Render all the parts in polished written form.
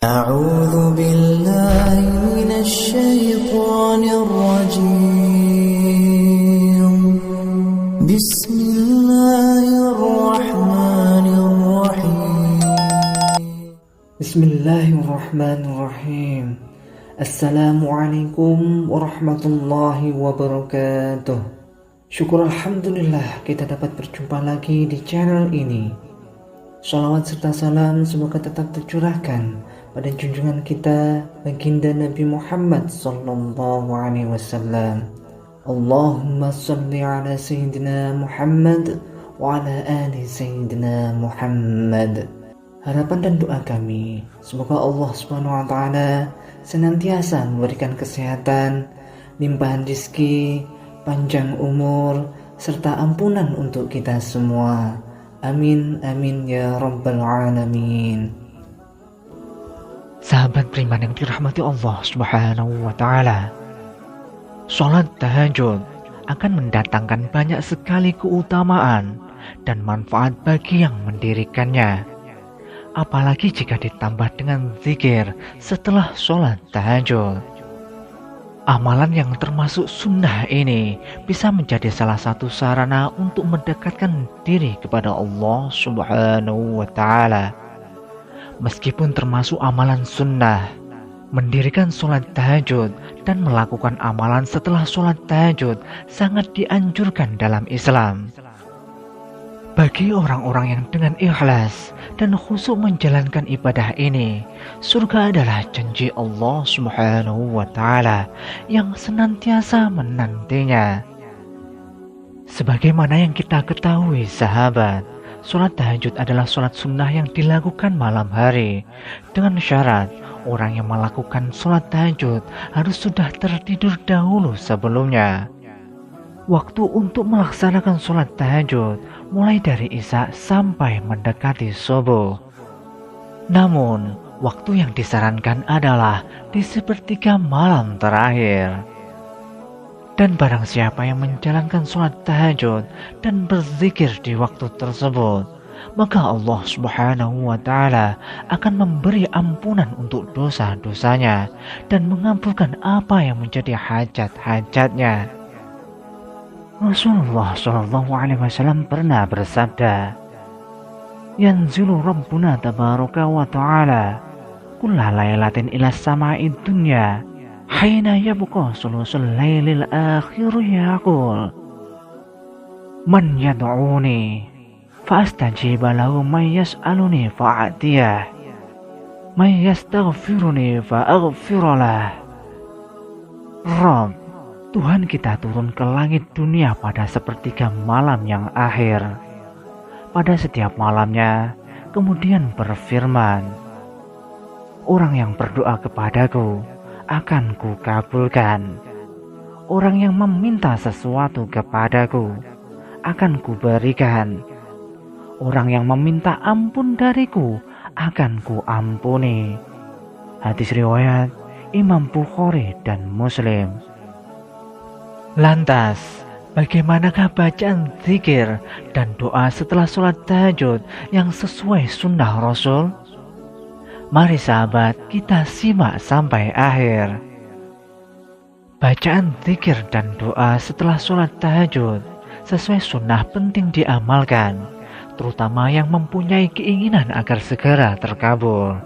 أعوذ بالله من الشيطان الرجيم بسم الله الرحمن الرحيم بسم الله الرحمن الرحيم. Assalamualaikum warahmatullahi wabarakatuh. Syukur alhamdulillah kita dapat berjumpa lagi di channel ini. Shalawat serta salam semoga tetap tercurahkan pada junjungan kita baginda Nabi Muhammad sallallahu alaihi wasallam. Allahumma shalli ala sayyidina Muhammad wa ala ali sayyidina Muhammad. Harapan dan doa kami semoga Allah Subhanahu wa taala senantiasa memberikan kesehatan, limpahan rezeki, panjang umur serta ampunan untuk kita semua. Amin amin ya rabbal alamin. Sahabat beriman yang dirahmati Allah Subhanahu wa taala, salat tahajud akan mendatangkan banyak sekali keutamaan dan manfaat bagi yang mendirikannya. Apalagi jika ditambah dengan zikir setelah salat tahajud. Amalan yang termasuk sunnah ini bisa menjadi salah satu sarana untuk mendekatkan diri kepada Allah Subhanahu wa taala. Meskipun termasuk amalan sunnah, mendirikan sholat tahajud dan melakukan amalan setelah sholat tahajud sangat dianjurkan dalam Islam. Bagi orang-orang yang dengan ikhlas dan khusyuk menjalankan ibadah ini, surga adalah janji Allah Subhanahu wa taala yang senantiasa menantinya. Sebagaimana yang kita ketahui sahabat, sholat tahajud adalah sholat sunnah yang dilakukan malam hari. Dengan syarat, orang yang melakukan sholat tahajud harus sudah tertidur dahulu sebelumnya. Waktu untuk melaksanakan sholat tahajud mulai dari isya sampai mendekati subuh. Namun, waktu yang disarankan adalah di sepertiga malam terakhir. Dan barang siapa yang menjalankan sholat tahajud dan berzikir di waktu tersebut, maka Allah Subhanahu wa taala akan memberi ampunan untuk dosa-dosanya dan mengabulkan apa yang menjadi hajat-hajatnya. Rasulullah Shallallahu Alaihi Wasallam pernah bersabda, "Yanzilu Rabbuna tabaraka wa ta'ala kulla laylatin ila sama'id dunya hina yabqa sulusul lailil akhir yaqul man yad'uni fa astajiba lahu man yas'aluni fa'atiyah man yastaghfiruni fa aghfiralah." Rabb, Tuhan kita turun ke langit dunia pada sepertiga malam yang akhir. Pada setiap malamnya, kemudian berfirman, "Orang yang berdoa kepadaku akan kukabulkan. Orang yang meminta sesuatu kepadaku akan kuberikan. Orang yang meminta ampun dariku akan kuampuni." Hadis riwayat Imam Bukhari dan Muslim. Lantas, bagaimanakah bacaan zikir dan doa setelah sholat tahajud yang sesuai sunnah Rasul? Mari sahabat, kita simak sampai akhir. Bacaan zikir dan doa setelah sholat tahajud sesuai sunnah penting diamalkan, terutama yang mempunyai keinginan agar segera terkabul.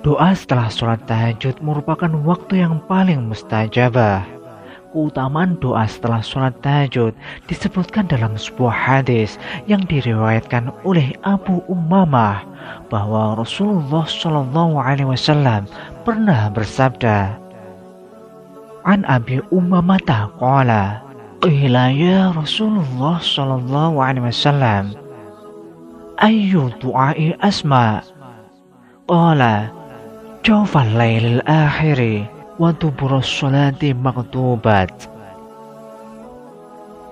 Doa setelah sholat tahajud merupakan waktu yang paling mustajabah. Keutamaan doa setelah sholat tahajud disebutkan dalam sebuah hadis yang diriwayatkan oleh Abu Ummamah bahwa Rasulullah Shallallahu Alaihi Wasallam pernah bersabda, "An Abi Ummamah qala qila ya Rasulullah Shallallahu Alaihi Wasallam ayyu du'ai asma?" Qala jawfal lailil akhiri wa duburus sholati maktubat.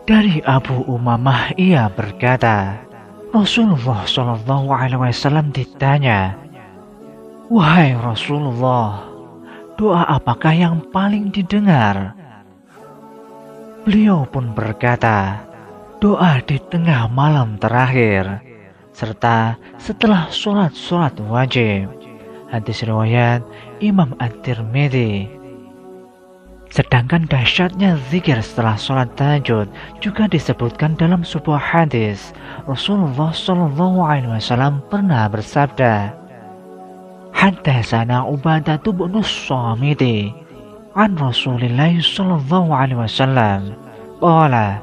Dari Abu Ummamah ia berkata, Rasulullah Shallallahu Alaihi Wasallam ditanya, "Wahai Rasulullah, doa apakah yang paling didengar?" Beliau pun berkata, "Doa di tengah malam terakhir, serta setelah sholat wajib, Hadis riwayat Imam At-Tirmidzi. Sedangkan dahsyatnya zikir setelah sholat tahajud juga disebutkan dalam sebuah hadis. Rasulullah SAW pernah bersabda, "Haddatsana Ubadah bin Samit an Rasulillah SAW qala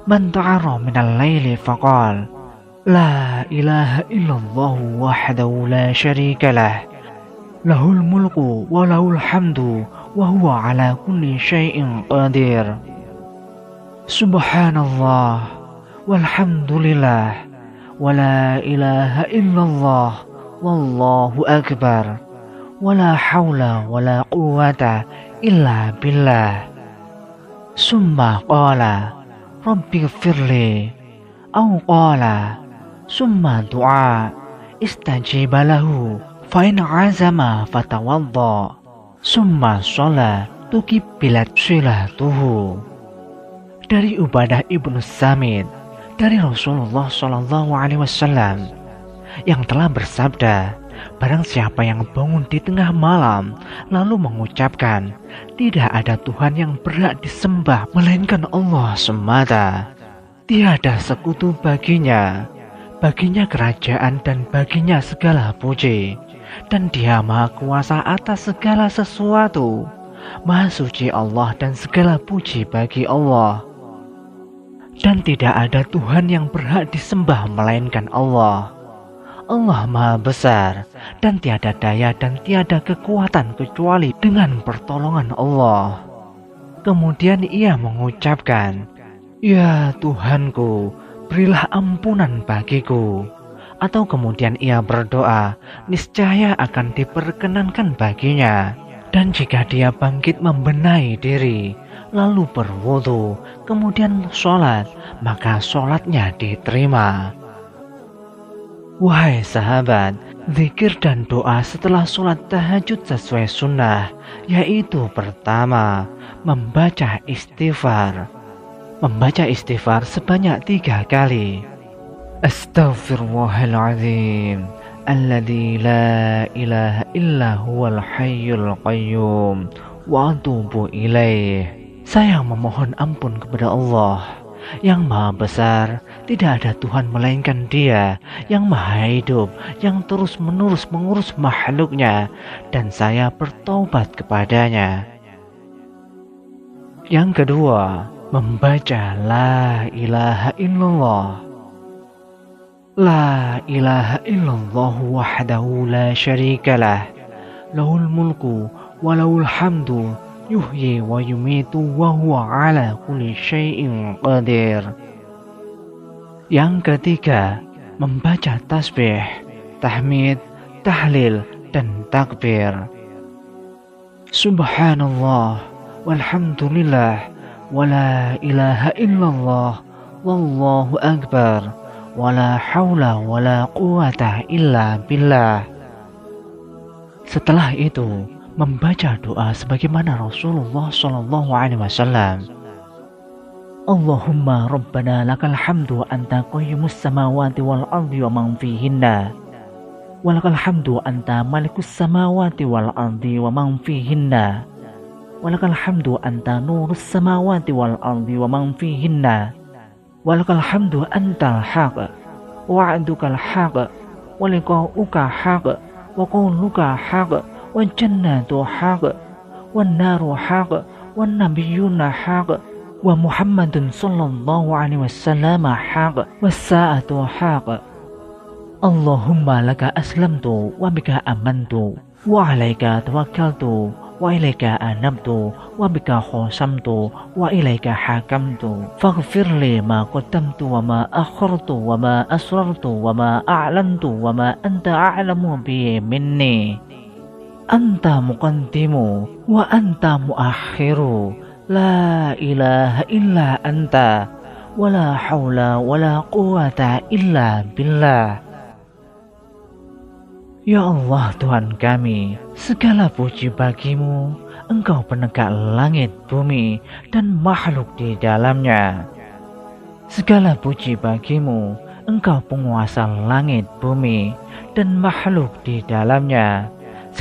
man ta'arra min al-laili faqala la ilaha illallah wahdahu la syarika lah lahul mulku wa lahul hamdu wa huwa ala kulli syai'in qadir. Subhanallah walhamdulillah wa la ilaha illallah wallahu akbar wa la hawla wa la quwwata illa billah. Summa qala rabbighfirli aw qala summa du'a istajiba lahu fa in 'azama fatawadda summa sholat tuqibbilat sholatuhu." Dari Ubadah ibnu Samit dari Rasulullah SAW yang telah bersabda, barang siapa yang bangun di tengah malam lalu mengucapkan, tidak ada Tuhan yang berhak disembah melainkan Allah semata, tiada sekutu baginya kerajaan dan baginya segala puji, dan Dia Maha Kuasa atas segala sesuatu. Maha suci Allah dan segala puji bagi Allah. Dan tidak ada Tuhan yang berhak disembah melainkan Allah. Allah Maha Besar dan tiada daya dan tiada kekuatan kecuali dengan pertolongan Allah. Kemudian ia mengucapkan, "Ya Tuhanku, berilah ampunan bagiku." Atau kemudian ia berdoa, niscaya akan diperkenankan baginya. Dan jika dia bangkit membenahi diri, lalu berwudu, kemudian sholat, maka sholatnya diterima. Wahai sahabat, zikir dan doa setelah sholat tahajud sesuai sunnah, yaitu pertama, membaca istighfar. Membaca istighfar sebanyak 3 kali. Astaghfirullahaladzim alladzi la ilaha illa huwal hayyul qayyum wa atubu ilaih. Saya memohon ampun kepada Allah yang Maha Besar, tidak ada Tuhan melainkan Dia yang Maha Hidup, yang terus-menerus mengurus makhluknya, dan saya bertaubat kepadanya. Yang kedua, membaca la ilaha illallah. La ilaha illallah wahdahu la syarika lah lahul mulku wa lahul hamdu yuhyi wa yumitu wa huwa ala kulli syai'in qadir. Yang ketiga, membaca tasbih, tahmid, tahlil, dan takbir. Subhanallah walhamdulillah wa la ilaha illallah wallahu akbar wa la hawla wa la quwwata illa billah. Setelah itu, membaca doa sebagaimana Rasulullah SAW. Allahumma rabbana lakal hamdu anta qayyumus samawati wal ardi wa man fihinna wa lakal hamdu anta malikus samawati wal ardi wa man fihinna wa lakal hamdu anta nurus samawati wal ardi wa man fihinna wa lakal hamdu antal haq wa'dukal haq wa liqa'uka haq wa qawluka haq wa jannatu haq wa naru haq wa nabiyyuna haq wa Muhammadun sallallahu alaihi wasallam haq wa sa'atu haq. Allahumma laka aslamtu wa bika amantu wa alaika tawakkaltu wa ilaika anabtu wa bika khosamtu wa ilaika hakamtu faghfir li ma qaddamtu wa ma akhartu wa ma asrartu wa ma a'lantu wa ma anta a'lamu bi minni anta muqaddimu wa anta muakhiru la ilaha illa anta wa la hawla wa la quwwata illa billah. Ya Allah Tuhan kami, segala puji bagimu, Engkau penegak langit bumi dan makhluk di dalamnya. Segala puji bagimu, Engkau penguasa langit bumi dan makhluk di dalamnya.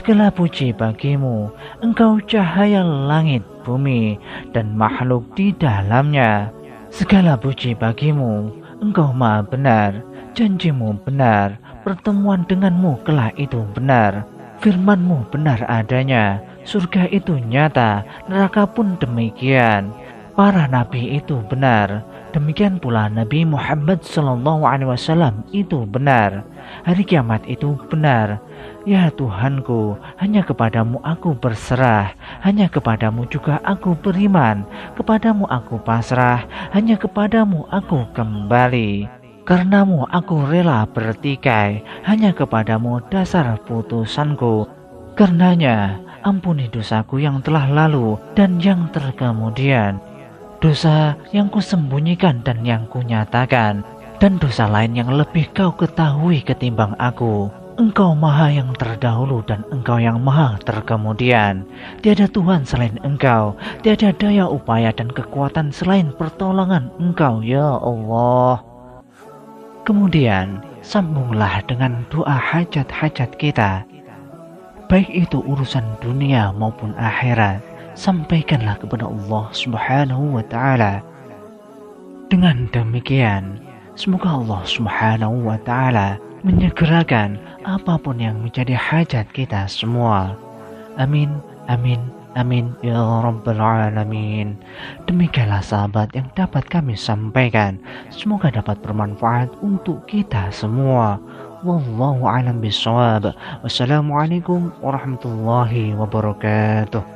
Segala puji bagimu, Engkau cahaya langit, bumi, dan makhluk di dalamnya. Segala puji bagimu, Engkau maha benar, janjimu benar, pertemuan denganmu kelak itu benar, firmanmu benar adanya, surga itu nyata, neraka pun demikian. Para nabi itu benar, demikian pula Nabi Muhammad SAW itu benar. Hari kiamat itu benar. Ya Tuhanku, hanya kepadamu aku berserah, hanya kepadamu juga aku beriman, kepadamu aku pasrah, hanya kepadamu aku kembali. Karenamu aku rela bertikai, hanya kepadamu dasar putusanku. Karenanya ampuni dosaku yang telah lalu dan yang terkemudian, dosa yang kusembunyikan dan yang kunyatakan, dan dosa lain yang lebih kau ketahui ketimbang aku. Engkau maha yang terdahulu dan engkau yang maha terkemudian. Tiada Tuhan selain engkau, tiada daya upaya dan kekuatan selain pertolongan engkau, ya Allah. Kemudian sambunglah dengan doa hajat-hajat kita, baik itu urusan dunia maupun akhirat. Sampaikanlah kepada Allah Subhanahu wa Ta'ala. Dengan demikian, semoga Allah Subhanahu wa Ta'ala menyegerakan apapun yang menjadi hajat kita semua. Amin, amin, amin ya rabbal alamin. Demikianlah sahabat yang dapat kami sampaikan. Semoga dapat bermanfaat untuk kita semua. Wallahu a'lam bishawab. Wassalamualaikum warahmatullahi wabarakatuh.